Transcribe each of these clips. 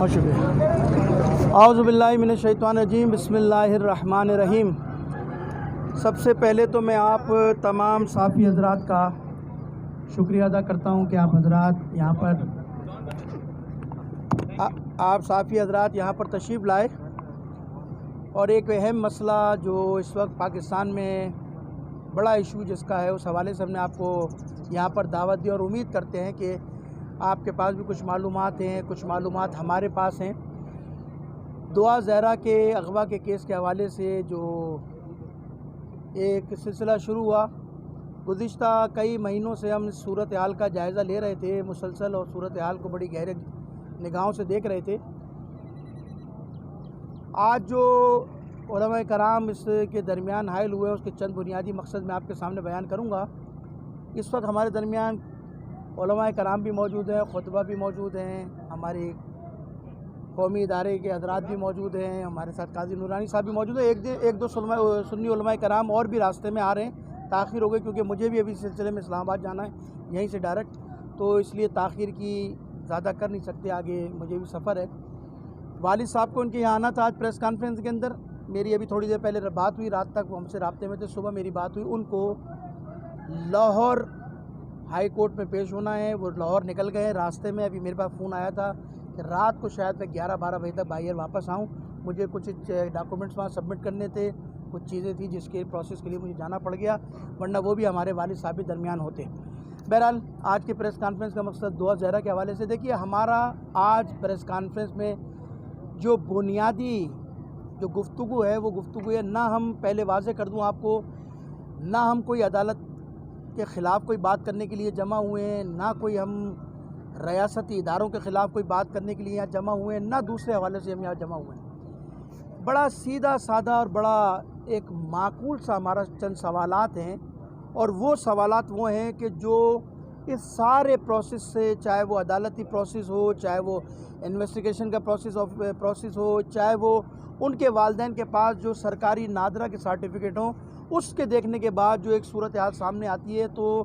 بہت شکریہ۔ اعوذ باللہ من الشیطان الرجیم، بسم اللہ الرحمن الرحیم۔ سب سے پہلے تو میں آپ تمام صحافی حضرات کا شکریہ ادا کرتا ہوں کہ آپ صحافی حضرات یہاں پر تشریف لائے اور ایک اہم مسئلہ جو اس وقت پاکستان میں بڑا ایشو جس کا ہے اس حوالے سے ہم نے آپ کو یہاں پر دعوت دی اور امید کرتے ہیں کہ آپ کے پاس بھی کچھ معلومات ہیں، کچھ معلومات ہمارے پاس ہیں۔ دعا زہرا کے اغوا کے کیس کے حوالے سے جو ایک سلسلہ شروع ہوا، گزشتہ کئی مہینوں سے ہم صورتحال کا جائزہ لے رہے تھے مسلسل، اور صورتحال کو بڑی گہرے نگاہوں سے دیکھ رہے تھے۔ آج جو علماء کرام اس کے درمیان حائل ہوئے اس کے چند بنیادی مقصد میں آپ کے سامنے بیان کروں گا۔ اس وقت ہمارے درمیان علماء کرام بھی موجود ہیں، خطبہ بھی موجود ہیں، ہمارے قومی ادارے کے حضرات بھی موجود ہیں، ہمارے ساتھ قاضی نورانی صاحب بھی موجود ہیں۔ ایک دو سنی علماء کرام اور بھی راستے میں آ رہے ہیں، تاخیر ہو گئی کیونکہ مجھے بھی ابھی سلسلے میں اسلام آباد جانا ہے یہیں سے ڈائریکٹ، تو اس لیے تاخیر کی زیادہ کر نہیں سکتے، آگے مجھے بھی سفر ہے۔ والد صاحب کو ان کے یہاں آنا تھا آج پریس کانفرنس کے اندر، میری ابھی تھوڑی دیر پہلے بات ہوئی، رات تک وہ ہم سے رابطے میں تھے، صبح میری بات ہوئی، ان کو لاہور ہائی کورٹ میں پیش ہونا ہے، وہ لاہور نکل گئے راستے میں۔ ابھی میرے پاس فون آیا تھا کہ رات کو شاید میں 11-12 بجے تک باہر واپس آؤں، مجھے کچھ ڈاکومنٹس وہاں سبمٹ کرنے تھے، کچھ چیزیں تھیں جس کے پروسیس کے لیے مجھے جانا پڑ گیا، ورنہ وہ بھی ہمارے والد صاحب بھی درمیان ہوتے۔ بہرحال آج کی پریس کانفرنس کا مقصد دعا زہرا کے حوالے سے، دیکھیے ہمارا آج پریس کانفرنس میں جو بنیادی جو گفتگو ہے وہ گفتگو ہے، نہ ہم پہلے واضح کر دوں آپ کو، نہ ہم کوئی عدالت کے خلاف کوئی بات کرنے کے لیے جمع ہوئے ہیں، نہ کوئی ہم ریاستی اداروں کے خلاف کوئی بات کرنے کے لیے یہاں جمع ہوئے ہیں، نہ دوسرے حوالے سے ہم یہاں جمع ہوئے ہیں۔ بڑا سیدھا سادہ اور بڑا ایک معقول سا ہمارا چند سوالات ہیں، اور وہ سوالات وہ ہیں کہ جو اس سارے پروسیس سے، چاہے وہ عدالتی پروسیس ہو، چاہے وہ انویسٹیگیشن کا پروسیس ہو، چاہے وہ ان کے والدین کے پاس جو سرکاری نادرہ کے سرٹیفکیٹ ہوں، اس کے دیکھنے کے بعد جو ایک صورتحال سامنے آتی ہے، تو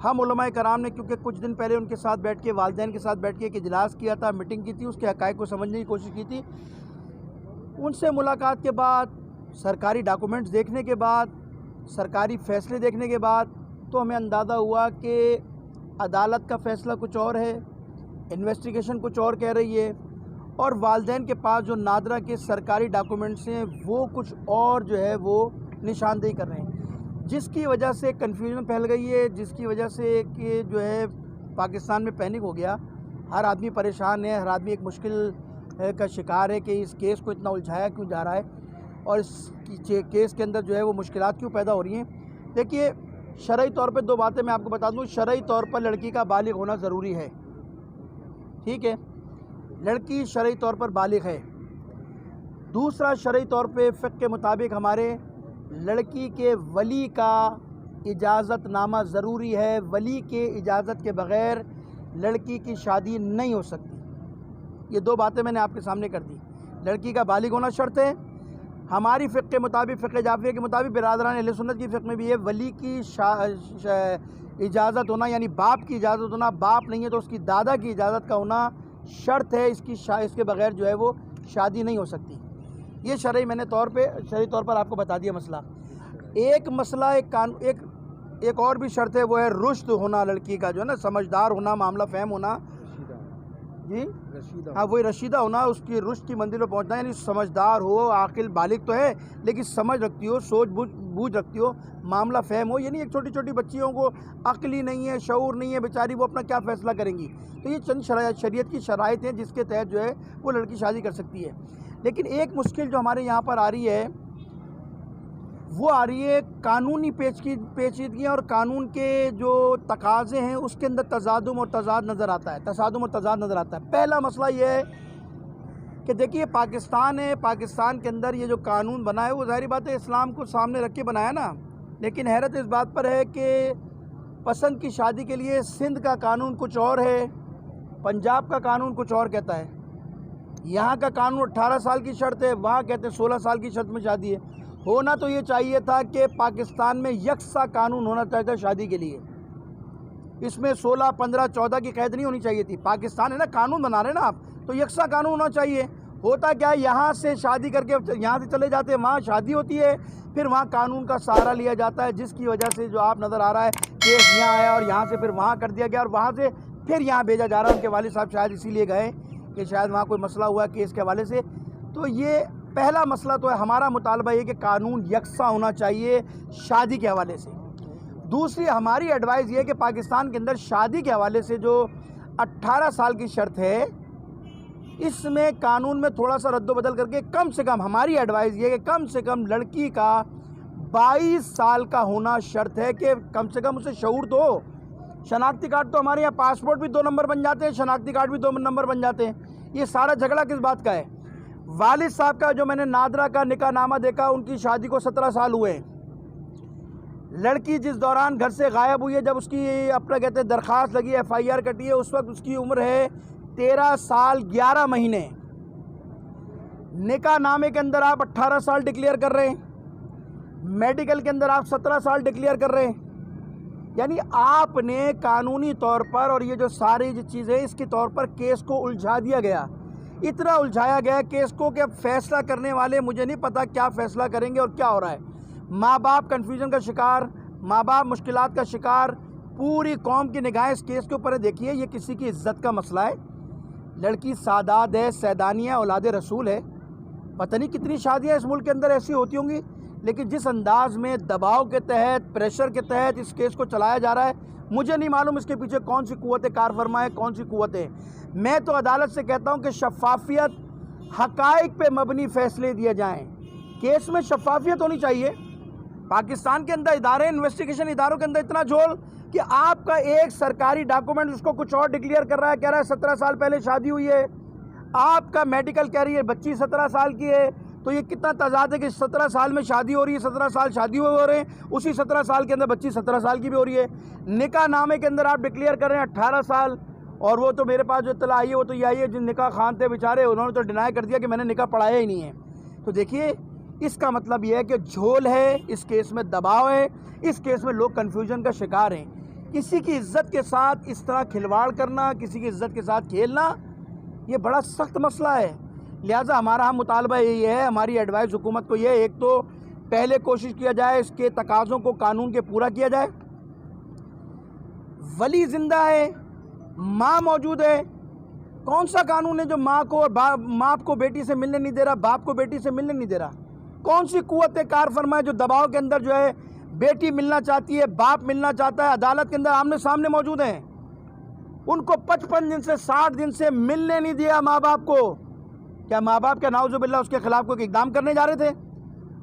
ہم علماء کرام نے کیونکہ کچھ دن پہلے ان کے ساتھ بیٹھ کے، والدین کے ساتھ بیٹھ کے ایک اجلاس کیا تھا، میٹنگ کی تھی، اس کے حقائق کو سمجھنے کی کوشش کی تھی۔ ان سے ملاقات کے بعد، سرکاری ڈاکومنٹس دیکھنے کے بعد، سرکاری فیصلے دیکھنے کے بعد تو ہمیں اندازہ ہوا کہ عدالت کا فیصلہ کچھ اور ہے، انویسٹیگیشن کچھ اور کہہ رہی ہے، اور والدین کے پاس جو نادرہ کے سرکاری ڈاکومنٹس ہیں وہ کچھ اور جو ہے وہ نشاندہی کر رہے ہیں، جس کی وجہ سے کنفیوژن پھیل گئی ہے، جس کی وجہ سے کہ جو ہے پاکستان میں پینک ہو گیا، ہر آدمی پریشان ہے، ہر آدمی ایک مشکل کا شکار ہے کہ اس کیس کو اتنا الجھایا کیوں جا رہا ہے، اور اس کیس کے اندر جو ہے وہ مشکلات کیوں پیدا ہو رہی ہیں۔ دیکھیے شرعی طور پہ دو باتیں میں آپ کو بتا دوں، شرعی طور پر لڑکی کا بالغ ہونا ضروری ہے، ٹھیک ہے، لڑکی شرعی طور پر بالغ ہے۔ دوسرا، شرعی طور پہ فقہ کے مطابق ہمارے لڑکی کے ولی کا اجازت نامہ ضروری ہے، ولی کے اجازت کے بغیر لڑکی کی شادی نہیں ہو سکتی۔ یہ دو باتیں میں نے آپ کے سامنے کر دی، لڑکی کا بالغ ہونا شرط ہے، ہماری فقہ کے مطابق، فقہ جعفریہ کے مطابق، برادران اہل سنت کی فقہ میں بھی ہے، ولی کی اجازت ہونا، یعنی باپ کی اجازت ہونا، باپ نہیں ہے تو اس کی دادا کی اجازت کا ہونا شرط ہے، اس کے بغیر جو ہے وہ شادی نہیں ہو سکتی۔ یہ شرعی میں نے شرعی طور پر آپ کو بتا دیا مسئلہ۔ ایک مسئلہ ایک اور بھی شرط ہے، وہ ہے رشد ہونا، لڑکی کا جو ہے نا سمجھدار ہونا، معاملہ فہم ہونا، جی ہاں وہی رشیدہ ہونا، اس کی رشد کی منزل پہ پہنچنا، یعنی سمجھدار ہو، عاقل بالغ تو ہے لیکن سمجھ رکھتی ہو، سوچ بوجھ رکھتی ہو، معاملہ فہم ہو، یعنی ایک چھوٹی چھوٹی بچیوں کو عقل ہی نہیں ہے، شعور نہیں ہے بیچاری، وہ اپنا کیا فیصلہ کریں گی۔ تو یہ چند شریعت کی شرائط ہیں جس کے تحت جو ہے وہ لڑکی شادی کر سکتی ہے۔ لیکن ایک مشکل جو ہمارے یہاں پر آ رہی ہے وہ آ رہی ہے قانونی پیچیدگیاں اور قانون کے جو تقاضے ہیں اس کے اندر تصادم اور تضاد نظر آتا ہے۔ پہلا مسئلہ یہ ہے کہ دیکھیے پاکستان ہے، پاکستان کے اندر یہ جو قانون بنا ہے وہ ظاہری بات ہے اسلام کو سامنے رکھ کے بنایا نا، لیکن حیرت اس بات پر ہے کہ پسند کی شادی کے لیے سندھ کا قانون کچھ اور ہے، پنجاب کا قانون کچھ اور کہتا ہے، یہاں کا قانون 18 سال کی شرط ہے، وہاں کہتے ہیں 16 سال کی شرط میں شادی ہے۔ ہونا تو یہ چاہیے تھا کہ پاکستان میں یکساں قانون ہونا چاہیے تھا شادی کے لیے، اس میں 16، 15، 14 کی قید نہیں ہونی چاہیے تھی۔ پاکستان ہے نا، قانون بنا رہے ہیں نا آپ، تو یکساں قانون ہونا چاہیے۔ ہوتا کیا ہے، یہاں سے شادی کر کے یہاں سے چلے جاتے ہیں، وہاں شادی ہوتی ہے، پھر وہاں قانون کا سہارا لیا جاتا ہے، جس کی وجہ سے جو آپ نظر آ رہا ہے کیس یہاں آیا اور یہاں سے پھر وہاں کر دیا گیا اور وہاں سے پھر یہاں بھیجا جا رہا ہے۔ ان کے والد صاحب شاید اسی لیے گئے کہ شاید وہاں کوئی مسئلہ ہوا کیس کے حوالے سے۔ تو یہ پہلا مسئلہ تو ہے، ہمارا مطالبہ یہ کہ قانون یکساں ہونا چاہیے شادی کے حوالے سے۔ دوسری ہماری ایڈوائز یہ ہے کہ پاکستان کے اندر شادی کے حوالے سے جو 18 سال کی شرط ہے، اس میں قانون میں تھوڑا سا رد و بدل کر کے کم سے کم، ہماری ایڈوائز یہ ہے کہ کم سے کم لڑکی کا 22 سال کا ہونا شرط ہے، کہ کم سے کم اسے شعور تو ہو۔ شناختی کارڈ تو ہمارے یہاں پاسپورٹ بھی 2 نمبر بن جاتے ہیں، شناختی کارڈ بھی 2 نمبر بن جاتے ہیں۔ یہ سارا جھگڑا کس بات کا ہے؟ والد صاحب کا جو میں نے نادرہ کا نکاح نامہ دیکھا، ان کی شادی کو 17 سال ہوئے۔ لڑکی جس دوران گھر سے غائب ہوئی ہے، جب اس کی اپنا کہتے ہیں درخواست لگی ہے، FIR کٹی ہے، اس وقت اس کی عمر ہے 13 سال 11 مہینے۔ نکاح نامے کے اندر آپ 18 سال ڈکلیئر کر رہے ہیں، میڈیکل کے اندر آپ 17 سال ڈکلیئر کر رہے ہیں۔ یعنی آپ نے قانونی طور پر، اور یہ جو ساری جو چیزیں اس کے طور پر کیس کو الجھا دیا گیا، اتنا الجھایا گیا کیس کو کہ اب فیصلہ کرنے والے مجھے نہیں پتا کیا فیصلہ کریں گے اور کیا ہو رہا ہے۔ ماں باپ کنفیوژن کا شکار، ماں باپ مشکلات کا شکار، پوری قوم کی نگاہیں اس کیس کے اوپر ہے۔ دیکھیے، یہ کسی کی عزت کا مسئلہ ہے۔ لڑکی سادات ہے، سیدانی ہے، اولاد رسول ہے۔ پتہ نہیں کتنی شادیاں اس ملک کے اندر ایسی ہوتی ہوں گی، لیکن جس انداز میں دباؤ کے تحت، پریشر کے تحت اس کیس کو چلایا جا رہا ہے، مجھے نہیں معلوم اس کے پیچھے کون سی قوت کار فرما ہے، کون سی قوت ہے۔ میں تو عدالت سے کہتا ہوں کہ شفافیت، حقائق پہ مبنی فیصلے دیے جائیں۔ کیس میں شفافیت ہونی چاہیے۔ پاکستان کے اندر ادارے، انویسٹیگیشن اداروں کے اندر اتنا جھول کہ آپ کا ایک سرکاری ڈاکومنٹ اس کو کچھ اور ڈکلیئر کر رہا ہے، کہہ رہا ہے 17 سال پہلے شادی ہوئی ہے۔ آپ کا میڈیکل کہہ رہی ہے بچی 17 سال کی ہے۔ تو یہ کتنا تضاد ہے کہ 17 سال میں شادی ہو رہی ہے، 17 سال شادی ہوئے ہو رہے ہیں، اسی 17 سال کے اندر بچی 17 سال کی بھی ہو رہی ہے۔ نکاح نامے کے اندر آپ ڈکلیئر کر رہے ہیں 18 سال، اور وہ تو میرے پاس جو اطلاع آئی ہے وہ تو یہ آئی ہے جن نکاح خان تھے بیچارے، انہوں نے تو ڈینائی کر دیا کہ میں نے نکاح پڑھایا ہی نہیں ہے۔ تو دیکھیے، اس کا مطلب یہ ہے کہ جھول ہے، اس کیس میں دباؤ ہے، اس کیس میں لوگ کنفیوژن کا شکار ہیں۔ کسی کی عزت کے ساتھ اس طرح کھلواڑ کرنا، کسی کی عزت کے ساتھ کھیلنا، یہ بڑا سخت مسئلہ ہے۔ لہٰذا ہمارا مطالبہ یہی ہے، ہماری ایڈوائز حکومت کو یہ ہے، ایک تو پہلے کوشش کیا جائے اس کے تقاضوں کو قانون کے پورا کیا جائے۔ ولی زندہ ہے، ماں موجود ہے، کون سا قانون ہے جو ماں کو باپ کو بیٹی سے ملنے نہیں دے رہا، باپ کو بیٹی سے ملنے نہیں دے رہا؟ کون سی قوت کار فرما ہے جو دباؤ کے اندر جو ہے بیٹی ملنا چاہتی ہے، باپ ملنا چاہتا ہے، عدالت کے اندر آمنے سامنے موجود ہیں، ان کو 55 دن سے 60 دن سے ملنے نہیں دیا ماں باپ کو؟ کیا ماں باپ کیا نعوذ باللہ اس کے خلاف کوئی اقدام کرنے جا رہے تھے؟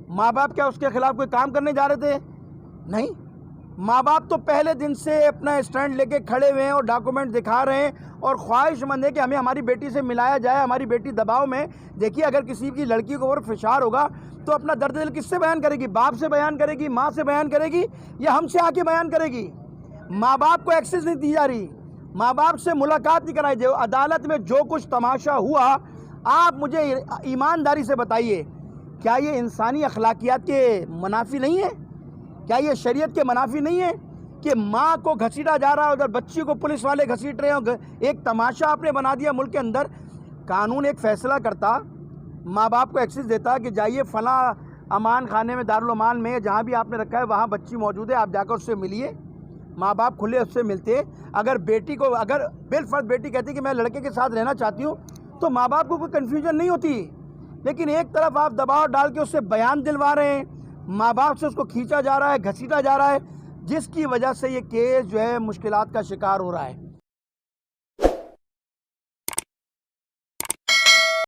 ماں باپ کیا اس کے خلاف کوئی کام کرنے جا رہے تھے؟ نہیں، ماں باپ تو پہلے دن سے اپنا اسٹینڈ لے کے کھڑے ہوئے ہیں اور ڈاکومنٹ دکھا رہے ہیں اور خواہش مند ہے کہ ہمیں ہماری بیٹی سے ملایا جائے، ہماری بیٹی دباؤ میں۔ دیکھیے، اگر کسی کی لڑکی کو اور فشار ہوگا تو اپنا درد دل کس سے بیان کرے گی؟ باپ سے بیان کرے گی، ماں سے بیان کرے گی، یا ہم سے آ کے بیان کرے گی؟ ماں باپ کو ایکسیس نہیں دی جا رہی، ماں باپ سے ملاقات نہیں کرائی جائے۔ عدالت میں جو کچھ تماشا ہوا، آپ مجھے ایمانداری سے بتائیے، کیا یہ انسانی اخلاقیات کے منافی نہیں ہے؟ کیا یہ شریعت کے منافی نہیں ہے کہ ماں کو گھسیٹا جا رہا ہے، ادھر بچی کو پولیس والے گھسیٹ رہے ہیں؟ ایک تماشا آپ نے بنا دیا ملک کے اندر۔ قانون ایک فیصلہ کرتا، ماں باپ کو ایکسیس دیتا کہ جائیے فلاں امان خانے میں، دارالامان میں، جہاں بھی آپ نے رکھا ہے وہاں بچی موجود ہے، آپ جا کر اس سے ملیے۔ ماں باپ کھلے اس سے ملتے۔ اگر بیٹی کو، اگر بالفرض بیٹی کہتی کہ میں لڑکے کے ساتھ رہنا چاہتی ہوں، تو ماں باپ کو کوئی کنفیوژن نہیں ہوتی۔ لیکن ایک طرف آپ دباؤ ڈال کے اس سے بیان دلوا رہے ہیں، ماں باپ سے اس کو کھینچا جا رہا ہے، گھسیٹا جا رہا ہے، جس کی وجہ سے یہ کیس جو ہے مشکلات کا شکار ہو رہا ہے۔